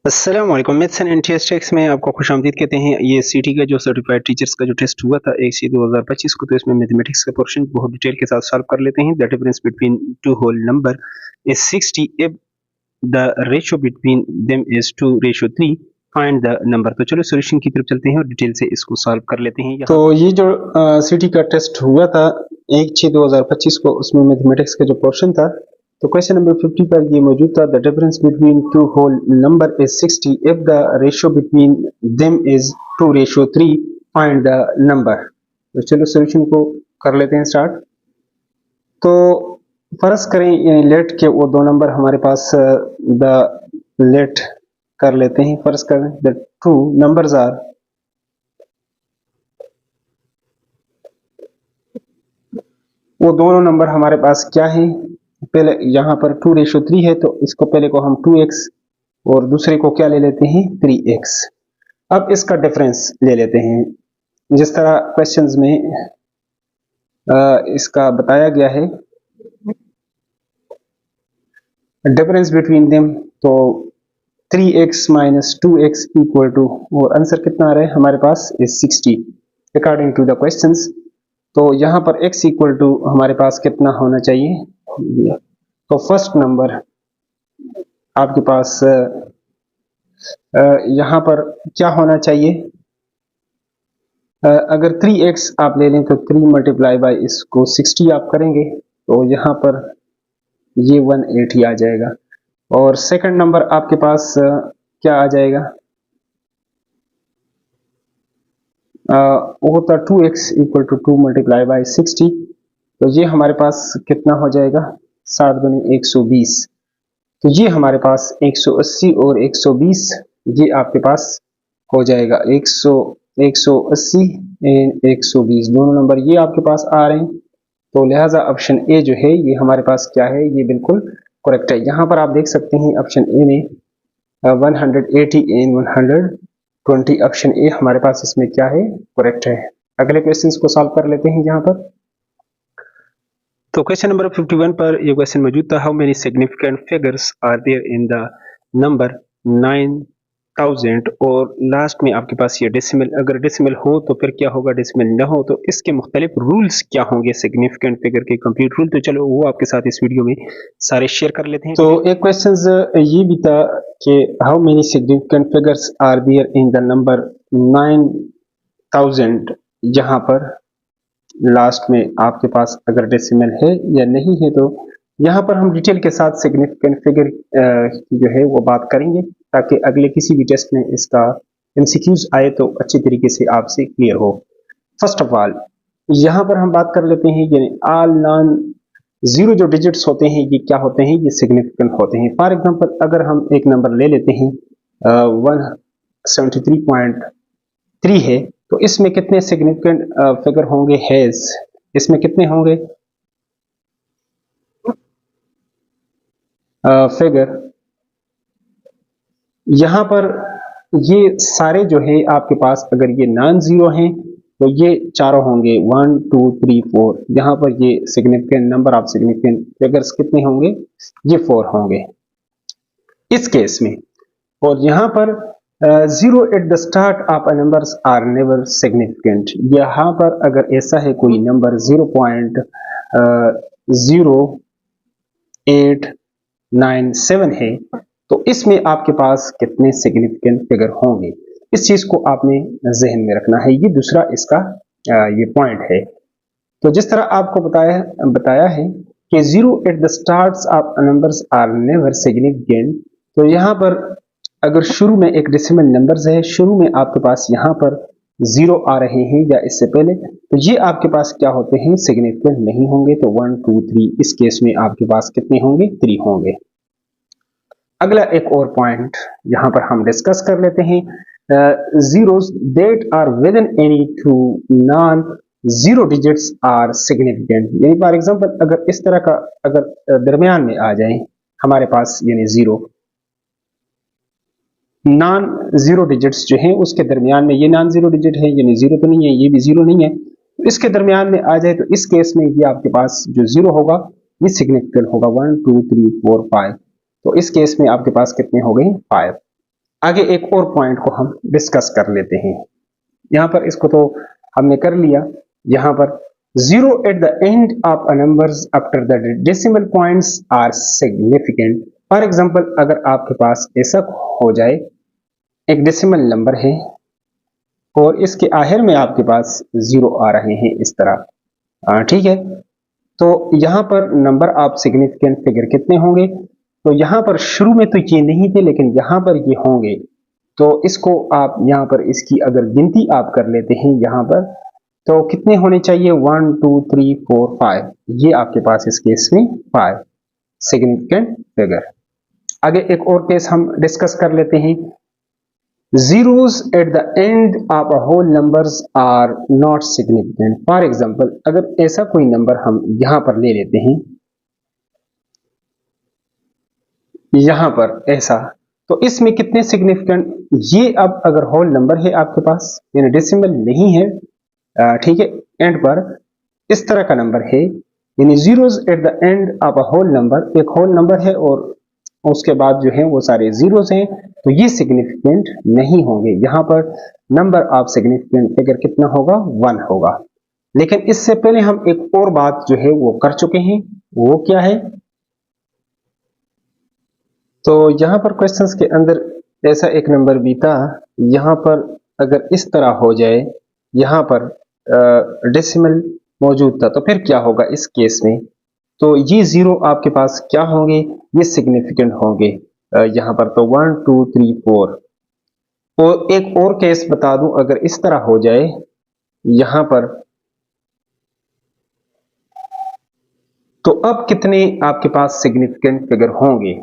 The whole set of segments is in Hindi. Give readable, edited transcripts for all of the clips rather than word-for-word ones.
अस्सलाम वालेकुम। मैथ्स एंड एनटीएस में आपको खुशामदीद कहते हैं। ये सीटी का जो सर्टिफाइड टीचर्स का जो टेस्ट हुआ था 1/6/2025 को, तो इसमें मैथमेटिक्स का पोर्शन बहुत डिटेल के साथ सॉल्व कर लेते हैं। The difference between two whole number is 60 if the ratio between them is 2:3, find the number. तो चलो सॉल्यूशन की तरफ चलते हैं और डिटेल से इसको सॉल्व कर लेते हैं। तो ये जो सीटी का टेस्ट हुआ था 1/6/2025 को, उसमें मैथमेटिक्स का जो पोर्शन था, तो क्वेश्चन नंबर 50 पर ये मौजूद था। The difference between two whole number is 60 if the ratio between them is 2:3, find the number. तो चलो सॉल्यूशन को कर लेते हैं स्टार्ट। तो फर्ज करें लेट के वो दो नंबर हमारे पास द लेट कर लेते हैं। फर्ज करें द टू नंबर्स आर वो दोनों नंबर हमारे पास क्या है। पहले यहाँ पर 2:3 है, तो इसको पहले को हम 2x और दूसरे को क्या ले लेते हैं 3x। अब इसका डिफरेंस ले लेते हैं जिस तरह क्वेश्चंस में इसका बताया गया है। डिफरेंस बिटवीन देम, तो 3x minus 2x equal to, और आंसर कितना आ रहा है हमारे पास is 60 according to the questions. तो यहाँ पर x इक्वल टू हमारे पास कितना होना चाहिए। तो फर्स्ट नंबर आपके पास यहाँ पर क्या होना चाहिए। अगर 3x आप ले लें तो 3 मल्टीप्लाई बाई इसको 60 आप करेंगे, तो यहाँ पर ये 180 आ जाएगा। और सेकंड नंबर आपके पास क्या आ जाएगा, वो होता 2x equal to 2 multiply by 60, तो ये हमारे पास कितना हो जाएगा 60 गुने 120। तो ये हमारे पास 180 और 120 ये आपके पास हो जाएगा 180 एंड 120 दोनों नंबर ये आपके पास आ रहे हैं। तो लिहाजा ऑप्शन ए जो है ये हमारे पास क्या है, ये बिल्कुल करेक्ट है। यहाँ पर आप देख सकते हैं ऑप्शन ए में 180 एंड 120, ऑप्शन ए हमारे पास इसमें क्या है, करेक्ट है। अगले क्वेश्चन को सॉल्व कर लेते हैं यहाँ पर। तो क्वेश्चन नंबर 51 पर ये क्वेश्चन मौजूद था। How many significant figures are there in the number 9000, और लास्ट में आपके पास ये डेसिमल, अगर डेसिमल हो तो फिर क्या होगा, डेसिमल न हो तो इसके मुख्तलिफ रूल्स क्या होंगे सिग्निफिकेंट फिगर के कंप्लीट रूल। तो चलो वो आपके साथ इस वीडियो में सारे शेयर कर लेते हैं। तो एक क्वेश्चन ये भी था कि how many significant figures are there in the number 9000, यहाँ पर लास्ट में आपके पास अगर डेसिमल है या नहीं है, तो यहाँ पर हम डिटेल के साथ सिग्निफिकेंट फिगर की जो है वो बात करेंगे, ताकि अगले किसी भी टेस्ट में इसका एमसीक्यूज आए तो अच्छी तरीके से आपसे क्लियर हो। फर्स्ट ऑफ ऑल यहाँ पर हम बात कर लेते हैं यानी ऑल नॉन जीरो जो डिजिट्स होते हैं ये क्या होते हैं, ये सिग्निफिकेंट होते हैं। फॉर एग्जांपल अगर हम एक नंबर ले लेते हैं 173.3 है, तो इसमें कितने सिग्निफिकेंट फिगर होंगे, हैज, इसमें कितने होंगे फिगर। यहां पर ये सारे जो है आपके पास अगर ये नॉन जीरो हैं तो ये चारों होंगे 1 2 3 4। यहां पर ये significant number of significant figures कितने होंगे, ये 4 होंगे इस केस में। और यहां पर zero at the start of a numbers are never significant. यहाँ पर अगर ऐसा है कोई नंबर 0.0897 है, तो इसमें आपके पास कितने सिग्निफिकेंट फिगर होंगे, इस चीज को आपने जहन में रखना है। ये दूसरा इसका ये पॉइंट है। तो जिस तरह आपको बताया है कि zero at the start of numbers are never significant, तो यहाँ पर अगर शुरू में एक डेसिमल नंबर्स है, शुरू में आपके पास यहाँ पर जीरो आ रहे हैं या इससे पहले, तो ये आपके पास क्या होते हैं, सिग्निफिकेंट नहीं होंगे। तो 1 2 3 इस केस में आपके पास कितने होंगे, 3 होंगे। अगला एक और पॉइंट यहाँ पर हम डिस्कस कर लेते हैं, zeros that are within any two non zero digits are significant। यानी फॉर एग्जांपल अगर इस तरह का अगर दरमियान में आ जाए हमारे पास, यानी जीरो नॉन जीरो डिजिट्स जो हैं उसके दरमियान में, ये नॉन जीरो डिजिट है यानी जीरो तो नहीं है, ये भी जीरो नहीं है, तो इसके दरमियान में आ जाए, तो इस केस में ये आपके पास जो जीरो होगा ये सिग्निफिकेंट होगा 1 2 3 4 5। तो इस केस में आपके पास कितने हो गए, 5। आगे एक और पॉइंट को हम डिस्कस कर लेते हैं। यहाँ पर इसको तो हमने कर लिया। यहाँ पर 0 at the end of a numbers after the decimal points are significant। For example अगर आपके पास ऐसा हो जाए, एक डेसिमल नंबर है और इसके आखिर में आपके पास 0 आ रहे हैं इस तरह, ठीक है, तो यहाँ पर नंबर ऑफ सिग्निफिकेंट फिगर कितने होंगे? तो यहाँ पर शुरू में तो ये नहीं थे, लेकिन यहाँ पर ये होंगे। तो इसको आप यहाँ पर इसकी अगर गिनती आप कर लेते हैं यहाँ पर, तो कितने होने चाहिए? 1 2 3 4 5। ये आपके पास इस केस में 5 सिग्निफिकेंट फिगर। आगे एक और केस हम डिस्कस कर लेते हैं। zeros at the end of a whole numbers are not significant। For example अगर ऐसा कोई नंबर हम यहां पर ले लेते हैं, यहां पर ऐसा, तो इसमें कितने सिग्निफिकेंट? ये अब अगर होल नंबर है आपके पास, यानी डेसिमल नहीं है, ठीक है, एंड पर इस तरह का नंबर है, यानी zeros at the end of a whole number, एक होल नंबर है और उसके बाद जो है वो सारे जीरोस हैं, तो ये सिग्निफिकेंट नहीं होंगे। यहां पर नंबर ऑफ सिग्निफिकेंट फिगर कितना होगा? 1 होगा। लेकिन इससे पहले हम एक और बात जो है वो कर चुके हैं, वो क्या है? तो यहां पर क्वेश्चंस के अंदर ऐसा एक नंबर भी था, यहां पर अगर इस तरह हो जाए, यहां पर डेसिमल मौजूद था, तो फिर क्या होगा इस केस में? तो ये 0 आपके पास क्या होंगे? ये सिग्निफिकेंट होंगे यहां पर। तो 1 2 3 4। और एक और केस बता दूं, अगर इस तरह हो जाए यहां पर, तो अब कितने आपके पास सिग्निफिकेंट फिगर होंगे?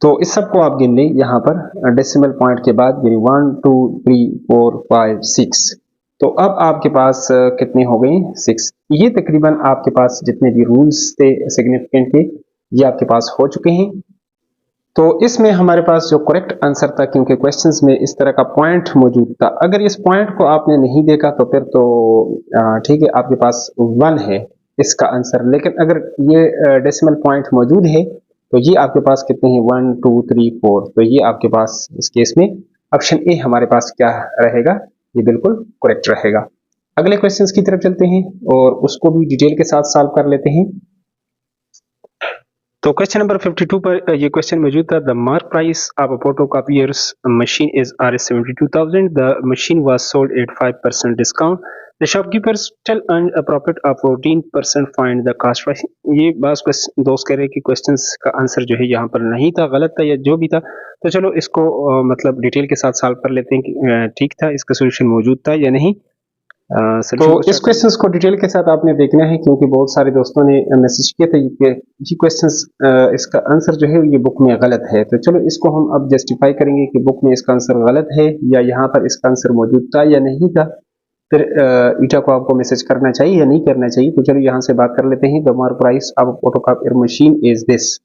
तो इस सब को आप गिन लें यहां पर डेसिमल पॉइंट के बाद, यानी 1 2 3 4 5 6। तो अब आपके पास कितने हो गए? 6। ये तकरीबन आपके पास जितने भी रूल्स थे सिग्निफिकेंट के, ये आपके पास हो चुके हैं। तो इसमें हमारे पास जो करेक्ट आंसर था, क्योंकि क्वेश्चंस में इस तरह का पॉइंट मौजूद था, अगर इस पॉइंट को आपने नहीं देखा तो फिर तो ठीक है, आपके पास 1 है इसका आंसर। लेकिन अगर ये डेसिमल पॉइंट मौजूद है, तो ये आपके पास कितने हैं? 1 2 3 4। तो ये आपके पास इस केस में ऑप्शन ए हमारे पास क्या रहेगा? ये बिल्कुल करेक्ट रहेगा। अगले क्वेश्चंस की तरफ चलते हैं और उसको भी डिटेल के साथ सॉल्व कर लेते हैं। तो क्वेश्चन नंबर 52 पर ये क्वेश्चन मौजूद था। The mark price of a photocopiers machine is Rs72,000। The machine was sold at 5% discount. The shopkeepers still earn a profit of 14%। Find the cost price. ये बस दोस्त कह रहे हैं कि क्वेश्चंस का आंसर जो है यहाँ पर नहीं था, गलत था या जो भी था। तो चलो इसको मतलब डिटेल के साथ सॉल्व कर लेते हैं कि ठीक था, इसका सोल्यूशन मौजूद था या नहीं। तो इस क्वेश्चंस को डिटेल के साथ आपने देखना है, क्योंकि बहुत सारे दोस्तों ने मैसेज किए थे कि ये क्वेश्चंस इसका आंसर जो है ये बुक में गलत है। तो चलो इसको हम अब जस्टिफाई करेंगे कि बुक में इसका आंसर गलत है या यहाँ पर इसका आंसर मौजूद था या नहीं था। फिर ईटा को आपको मैसेज करना चाहिए या नहीं करना चाहिए। तो चलो यहाँ से बात कर लेते हैं। The mark price of photocopier machine is this.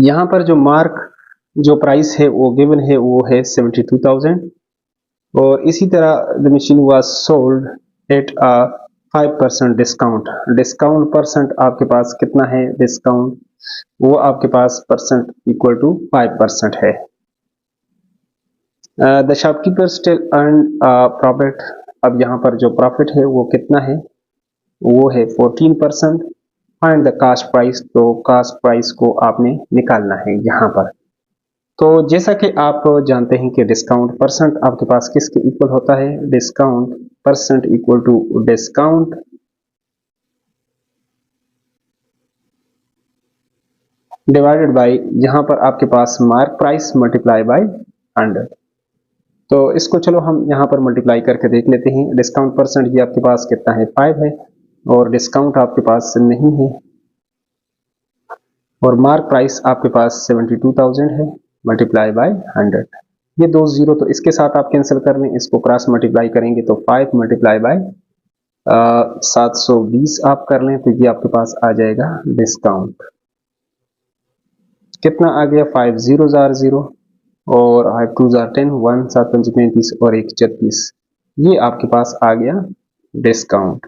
यहाँ पर जो मार्क जो प्राइस है वो गिवन है, वो है 72,000। और इसी तरह the machine was sold at a 5% discount. Discount percent आपके पास कितना है? डिस्काउंट वो आपके पास परसेंट इक्वल टू 5% है। The shopkeeper still earn profit. अब यहाँ पर जो प्रॉफिट है वो कितना है? वो है 14%। Find the cost price. तो कॉस्ट प्राइस को आपने निकालना है यहाँ पर। तो जैसा कि आप जानते हैं कि डिस्काउंट परसेंट आपके पास किसके इक्वल होता है? Discount percent equal to discount divided by, यहां पर आपके पास मार्क प्राइस मल्टीप्लाई बाय 100। तो इसको चलो हम यहां पर मल्टीप्लाई करके देख लेते हैं। डिस्काउंट परसेंट ये आपके पास कितना है? 5 है, और डिस्काउंट आपके पास नहीं है, और मार्क प्राइस आपके पास 72,000 है, मल्टीप्लाई बाय 100। ये दो जीरो तो इसके साथ आप कैंसिल कर लें, इसको क्रॉस मल्टीप्लाई करेंगे तो 5 मल्टीप्लाई बाय 720 आप कर लें, तो ये आपके पास आ जाएगा डिस्काउंट। कितना आ गया? 5 जीरोस आर 0 और 5 2 आर 10, 1 7 5 35 और 1 36। ये आपके पास आ गया डिस्काउंट।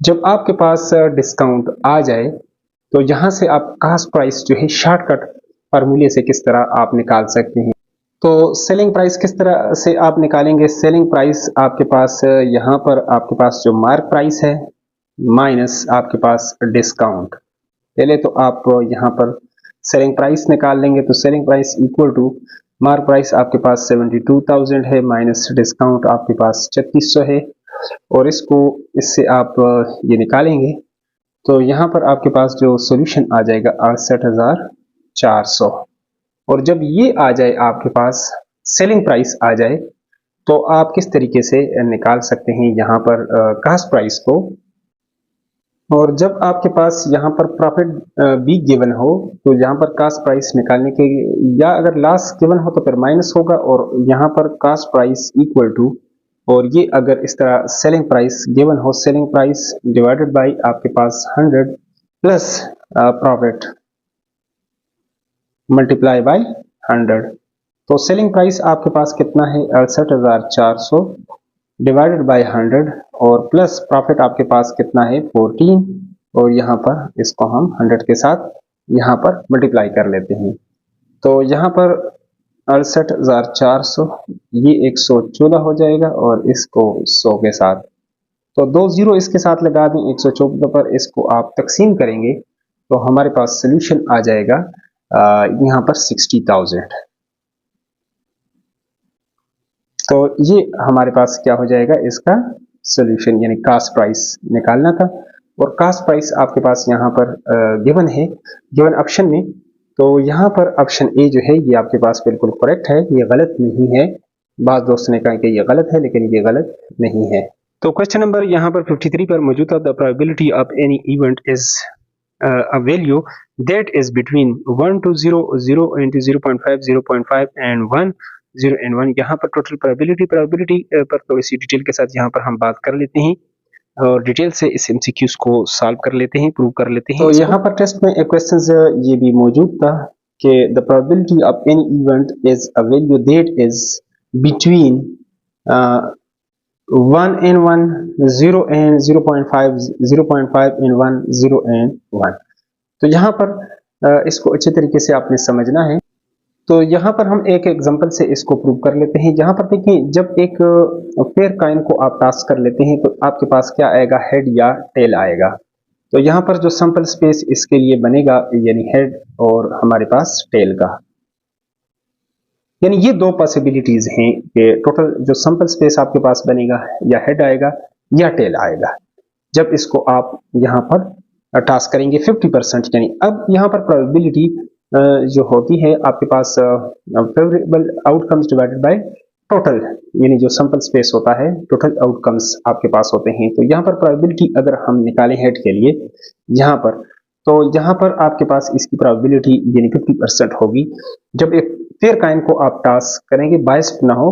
जब आपके पास डिस्काउंट आ जाए तो यहाँ से आप कास्ट प्राइस जो है शॉर्टकट फार्मूले से किस तरह आप निकाल सकते हैं। तो सेलिंग प्राइस किस तरह से आप निकालेंगे। सेलिंग प्राइस आपके पास यहाँ पर आपके पास जो मार्क प्राइस है माइनस आपके पास डिस्काउंट। पहले तो आप यहाँ पर सेलिंग प्राइस निकाल लेंगे, तो selling price equal to mark price आपके पास 72,000 है माइनस डिस्काउंट आपके पास 3600 है, और इससे आप ये निकालेंगे तो यहाँ पर आपके पास जो सॉल्यूशन आ जाएगा 68,400। और जब ये आ जाए आपके पास सेलिंग प्राइस आ जाए तो आप किस तरीके से निकाल सकते हैं यहाँ पर कास्ट प्राइस को। और जब आपके पास यहाँ पर प्रॉफिट भी गिवन हो तो यहाँ पर कास्ट प्राइस निकालने के, या अगर लॉस गिवन हो तो फिर माइनस होगा, और यहाँ पर कास्ट प्राइस इक्वल टू, और ये अगर इस तरह सेलिंग प्राइस गिवन हो, सेलिंग प्राइस डिवाइडेड बाय आपके पास 100 प्लस प्रॉफिट मल्टीप्लाई बाय 100। तो सेलिंग प्राइस आपके पास कितना है 68,400 डिवाइडेड बाय 100, और प्लस प्रॉफिट आपके पास कितना है 14, और यहाँ पर इसको हम 100 के साथ यहाँ पर मल्टीप्लाई कर लेते हैं। तो यहाँ पर 68,400 ये 114 हो जाएगा, और इसको 100 के साथ, तो 2 जीरो इसके साथ लगा दें 114 पर, इसको आप तकसीम करेंगे तो हमारे पास सोल्यूशन आ जाएगा यहाँ पर 60,000। तो ये हमारे पास क्या हो जाएगा, इसका सोल्यूशन, यानी कास्ट प्राइस निकालना था। और कास्ट प्राइस आपके पास यहाँ पर गिवन है, गिवन ऑप्शन में। तो यहाँ पर ऑप्शन ए जो है ये आपके पास बिल्कुल करेक्ट है, ये गलत नहीं है। बाद दोस्तों ने कहा कि ये गलत है, लेकिन ये गलत नहीं है। तो क्वेश्चन नंबर यहाँ पर 53 पर मौजूद है, the probability of any event is a value that is between 1 to 0, 0 into 0.5, 0.5 and 1, 0 and 1। यहाँ पर टोटल प्रोबेबिलिटी पर थोड़ी सी डिटेल के साथ यहाँ पर हम बात कर लेते हैं, और डिटेल से इस एमसीक्यूज को सॉल्व कर लेते हैं, प्रूव कर लेते हैं। तो यहाँ पर टेस्ट में एक क्वेश्चन ये भी मौजूद था कि the probability of any event is a value that is between 1 and 1, 0 and 0.5, 0.5 and 1, 0 and 1। तो यहाँ पर इसको अच्छे तरीके से आपने समझना है। तो यहाँ पर हम एक एग्जांपल से इसको प्रूव कर लेते हैं। यहाँ पर देखिए, जब एक पेयर कॉइन को आप टॉस कर लेते हैं तो आपके पास क्या आएगा, हेड या टेल आएगा। तो यहाँ पर जो सैंपल स्पेस इसके लिए बनेगा यानी हेड और हमारे पास टेल का, यानी ये दो पॉसिबिलिटीज हैं कि टोटल जो सैंपल स्पेस आपके पास बनेगा या हेड आएगा या टेल आएगा। जब इसको आप यहाँ पर टास्क करेंगे 50%, यानी अब यहाँ पर प्रोबेबिलिटी जो होती है आपके पास favourable outcomes divided by total, यानी जो सैंपल स्पेस होता है टोटल आउटकम्स आपके पास होते हैं। तो यहाँ पर प्रोबेबिलिटी अगर हम निकालें हेड के लिए यहाँ पर, तो यहाँ पर आपके पास इसकी प्रोबेबिलिटी यानी 50% होगी। जब एक पेयर कॉइन को आप टास्क करेंगे, बायस्ड ना हो,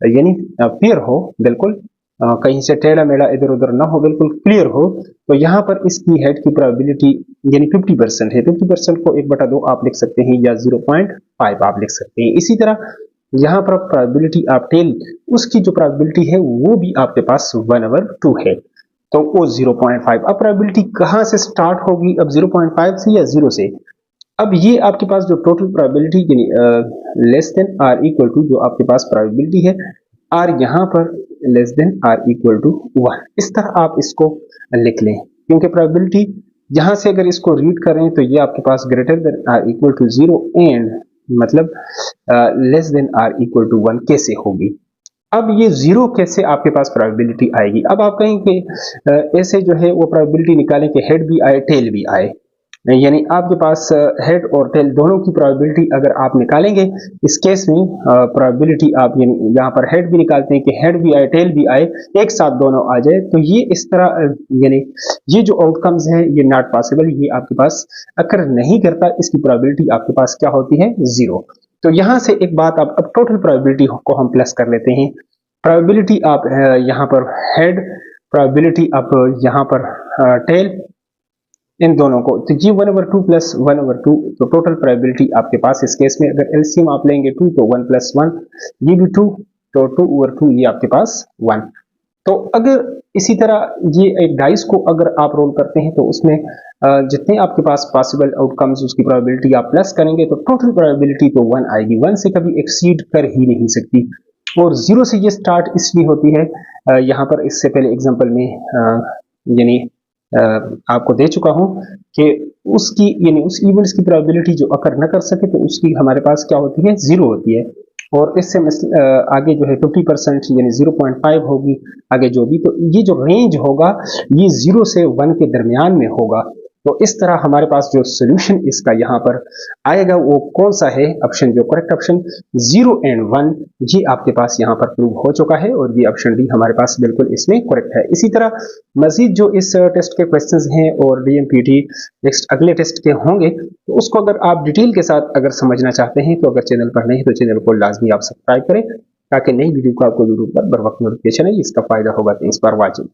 यानी पेयर हो बिल्कुल, कहीं से टेढ़ा मेढ़ा इधर उधर ना हो, बिल्कुल क्लियर हो, तो यहाँ पर इसकी हेड की प्रोबेबिलिटी यानी 50% है। 50% को 1/2 आप लिख सकते हैं या 0.5 आप लिख सकते हैं। इसी तरह यहाँ पर प्रोबेबिलिटी ऑफ टेल, उसकी जो प्रोबेबिलिटी है वो भी आपके पास 1/2 है, तो वो 0.5। अब प्रोबेबिलिटी कहाँ से स्टार्ट होगी, अब 0.5 से या 0 से। अब ये आपके पास जो टोटल प्रोबेबिलिटी यानी less than or equal to जो आपके पास प्रोबेबिलिटी है, आर यहाँ पर less than or equal to 1, इस तरह आप इसको लिख लें। क्योंकि प्रोबेबिलिटी यहाँ से अगर इसको रीड करें तो ये आपके पास greater than or equal to 0 and मतलब less than or equal to 1 कैसे होगी। अब ये 0 कैसे आपके पास प्रोबेबिलिटी आएगी। अब आप कहेंगे ऐसे जो है वो प्रोबेबिलिटी निकालें कि हेड भी आए टेल भी आए, यानी आपके पास हेड और टेल दोनों की प्रोबेबिलिटी अगर आप निकालेंगे, इस केस में प्रोबेबिलिटी आप यानी यहाँ पर हेड भी निकालते हैं कि हेड भी आए टेल भी आए, एक साथ दोनों आ जाए, तो ये इस तरह यानी ये जो आउटकम्स है ये नॉट पॉसिबल, ये आपके पास अकर नहीं करता। इसकी प्रोबेबिलिटी आपके पास क्या होती है, 0। तो यहाँ से एक बात आप अब टोटल प्रोबेबिलिटी को हम प्लस कर लेते हैं। प्रोबेबिलिटी आप यहाँ पर हेड, प्रोबेबिलिटी आप यहाँ पर टेल, इन दोनों को, तो ये 1/2 प्लस 1/2, तो टोटल प्रोबेबिलिटी आपके पास इस केस में अगर एलसीएम आप लेंगे 2 तो 1 + 1, ये भी 2, तो 2/2 ये आपके पास 1। तो अगर इसी तरह ये एक डाइस को अगर आप रोल करते हैं तो उसमें जितने आपके पास पॉसिबल आउटकम्स उसकी प्रोबेबिलिटी आप प्लस करेंगे तो टोटल प्रोबेबिलिटी तो 1 आएगी, 1 से कभी एक्सीड कर ही नहीं सकती। और 0 से ये स्टार्ट इसलिए होती है, यहाँ पर इससे पहले एग्जांपल में यानी आपको दे चुका हूं कि उसकी यानी उस इवेंट्स की प्रोबेबिलिटी जो अकर न कर सके तो उसकी हमारे पास क्या होती है, 0 होती है। और इससे आगे जो है 50% यानी 0.5 होगी, आगे जो भी, तो ये जो रेंज होगा ये 0 से 1 के दरमियान में होगा। तो इस तरह हमारे पास जो सोल्यूशन इसका यहाँ पर आएगा वो कौन सा है, ऑप्शन जो करेक्ट ऑप्शन 0 एंड 1, ये आपके पास यहाँ पर प्रूव हो चुका है और ये ऑप्शन डी हमारे पास बिल्कुल इसमें करेक्ट है। इसी तरह मजीद जो इस टेस्ट के क्वेश्चंस हैं और डीएमपीटी नेक्स्ट अगले टेस्ट के होंगे तो उसको अगर आप डिटेल के साथ अगर समझना चाहते हैं तो अगर चैनल पर नहीं तो चैनल को लाजमी आप सब्सक्राइब करें ताकि नई वीडियो को आपको यूट्यूब पर बर वक्त नोटिफिकेशन है। इसका फायदा होगा। Thanks for watching.